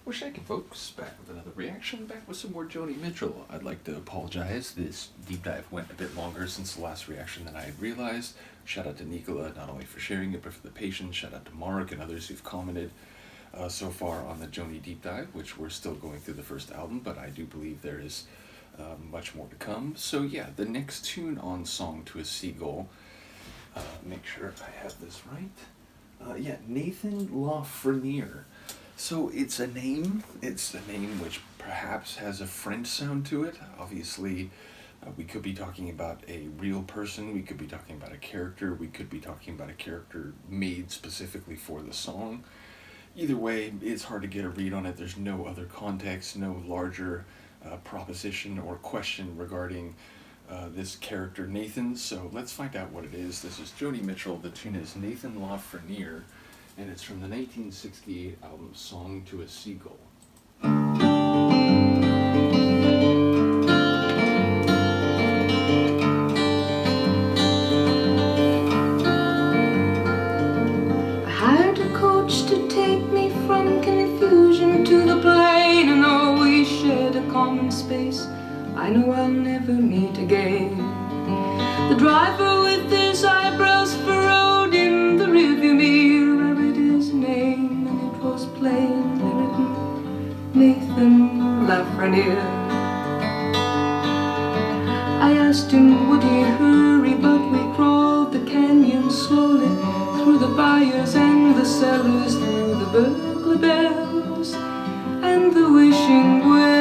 Well, shake it, folks. Back with another reaction, back with some more Joni Mitchell. I'd like to apologize. This deep dive went a bit longer since the last reaction than I had realized. Shout out to Nicola, not only for sharing it, but for the patience. Shout out to Mark and others who've commented so far on the Joni deep dive, which we're still going through the first album, but I do believe there is much more to come. So yeah, the next tune on Song to a Seagull, make sure I have this right. Yeah, Nathan Franeer. So it's a name which perhaps has a French sound to it. Obviously, we could be talking about a real person, we could be talking about a character, we could be talking about a character made specifically for the song. Either way, it's hard to get a read on it. There's no other context, no larger proposition or question regarding this character Nathan, so let's find out what it is. This is Joni Mitchell. The tune is Nathan Franeer, and it's from the 1968 album Song to a Seagull. I hired a coach to take me from confusion to the plain, and though we shared a common space, I know I'll never meet again. The driver with his eyebrows furrowed in the rearview mirror, I read his name and it was plainly written, Nathan Franeer. I asked him would he hurry, but we crawled the canyon slowly, through the buyers and the sellers, through the burglar bells and the wishing wells,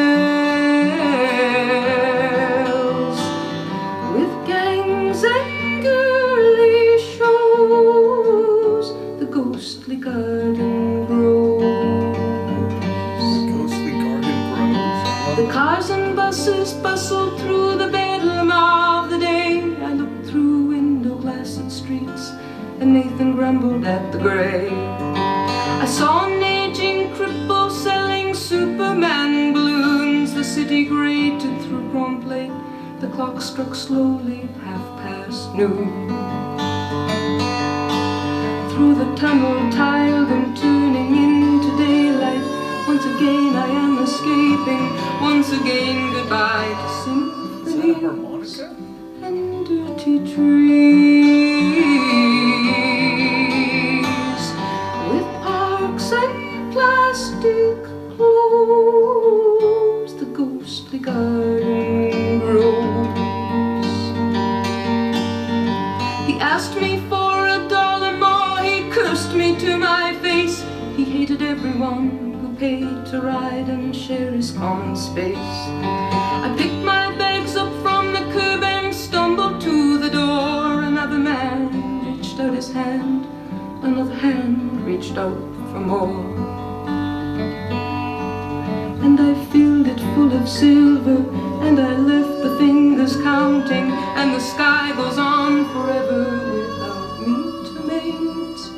with gangs and girly shows, the ghostly garden grows. The ghostly garden grows. The cars and buses bustled through the bedlam of the day. I looked through window glass at streets, and Nathan grumbled at the grey. I saw an aging cripple selling Superman balloons. The city grated through chrome plate. The clock struck slowly noon. Through the tunnel tiled and turning into daylight, once again I am escaping. Once again goodbye to symphonies. Is that a harmonica? And dirty trees, with parks and plastic clothes, the ghostly garden grows. He asked me for $1 more, he cursed me to my face. He hated everyone who paid to ride and share his common space. I picked my bags up from the curb and stumbled to the door. Another man reached out his hand, another hand reached out for more. And I filled it full of silver, and I left the fingers counting, and the sky goes on forever without me to mate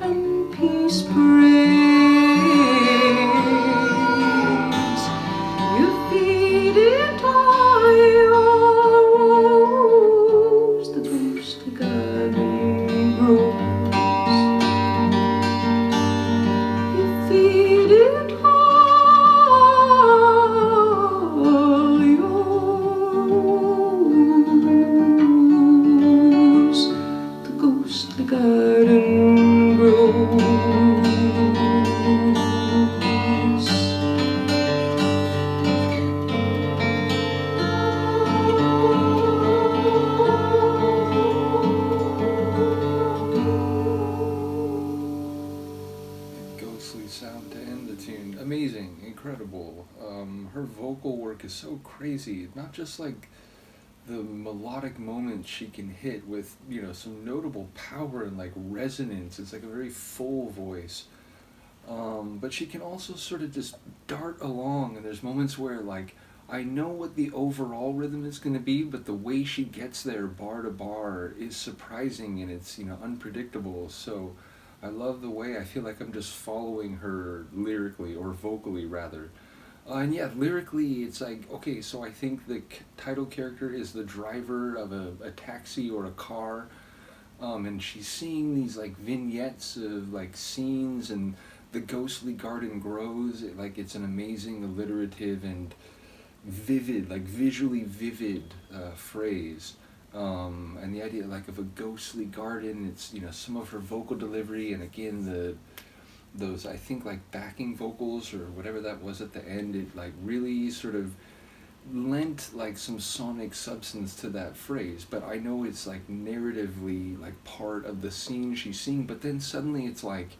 and peace praise. You feed it all your woes, the ghostly garden grows. You feed it all your woes, the ghostly garden grows. Ghostly sound to end the tune. Amazing, incredible. Her vocal work is so crazy. Not just like the melodic moments she can hit with, you know, some notable power and like resonance. It's like a very full voice. But she can also sort of just dart along, and there's moments where like I know what the overall rhythm is going to be, but the way she gets there bar to bar is surprising, and it's, you know, unpredictable. So I love the way I feel like I'm just following her lyrically, or vocally rather. And yeah, lyrically it's like, okay, so I think the title character is the driver of a taxi or a car, and she's seeing these like vignettes of like scenes, and the ghostly garden grows, like it's an amazing alliterative and vivid, like visually vivid phrase. And the idea like of a ghostly garden, it's, you know, some of her vocal delivery, and again those, I think, like backing vocals or whatever that was at the end, it like really sort of lent like some sonic substance to that phrase. But I know it's like narratively like part of the scene she's seeing, but then suddenly it's like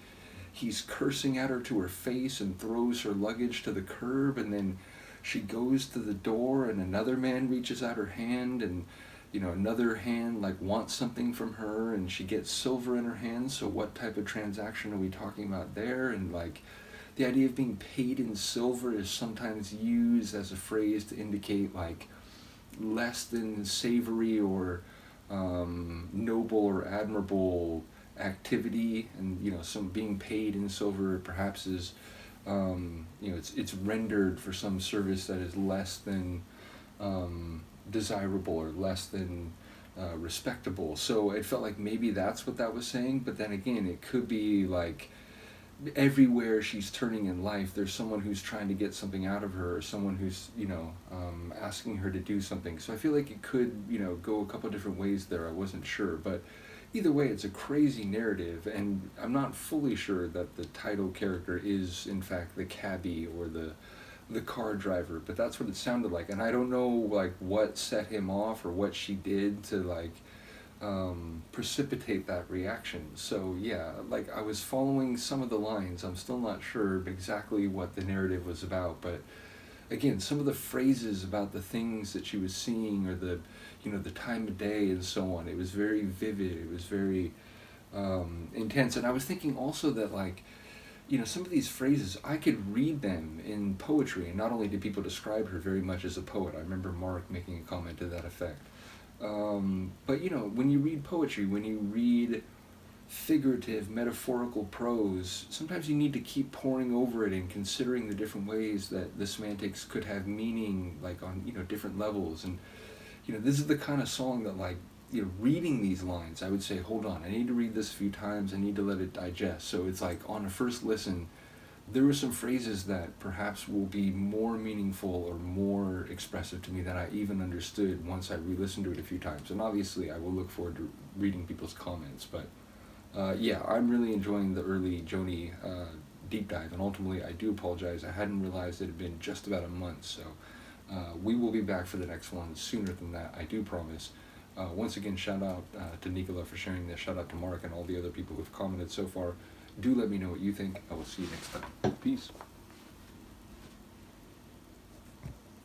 he's cursing at her to her face and throws her luggage to the curb, and then she goes to the door and another man reaches out her hand, and, you know, another hand like wants something from her, and she gets silver in her hand. So what type of transaction are we talking about there? And like the idea of being paid in silver is sometimes used as a phrase to indicate like less than savory or noble or admirable activity. And, you know, some being paid in silver perhaps is, you know, it's rendered for some service that is less than desirable or less than respectable. So it felt like maybe that's what that was saying. But then again, it could be like everywhere she's turning in life, there's someone who's trying to get something out of her, or someone who's, you know, asking her to do something. So I feel like it could, you know, go a couple different ways there. I wasn't sure, but either way, it's a crazy narrative, and I'm not fully sure that the title character is in fact the cabbie or the car driver, but that's what it sounded like. And I don't know like what set him off or what she did to like precipitate that reaction. So yeah, like I was following some of the lines. I'm still not sure exactly what the narrative was about, but again, some of the phrases about the things that she was seeing, or the, you know, the time of day and so on, it was very vivid, it was very intense. And I was thinking also that, like, you know, some of these phrases, I could read them in poetry, and not only did people describe her very much as a poet. I remember Mark making a comment to that effect. But, you know, when you read poetry, when you read figurative, metaphorical prose, sometimes you need to keep poring over it and considering the different ways that the semantics could have meaning, like on, you know, different levels. And, you know, this is the kind of song that, like, you know, reading these lines, I would say, hold on, I need to read this a few times, I need to let it digest. So it's like, on a first listen, there were some phrases that perhaps will be more meaningful or more expressive to me than I even understood once I re-listened to it a few times. And obviously I will look forward to reading people's comments, but yeah, I'm really enjoying the early Joni deep dive, and ultimately I do apologize, I hadn't realized it had been just about a month, so we will be back for the next one sooner than that, I do promise. Once again, shout out to Nicola for sharing this, shout out to Mark and all the other people who've commented so far. Do let me know what you think. I will see you next time. Peace.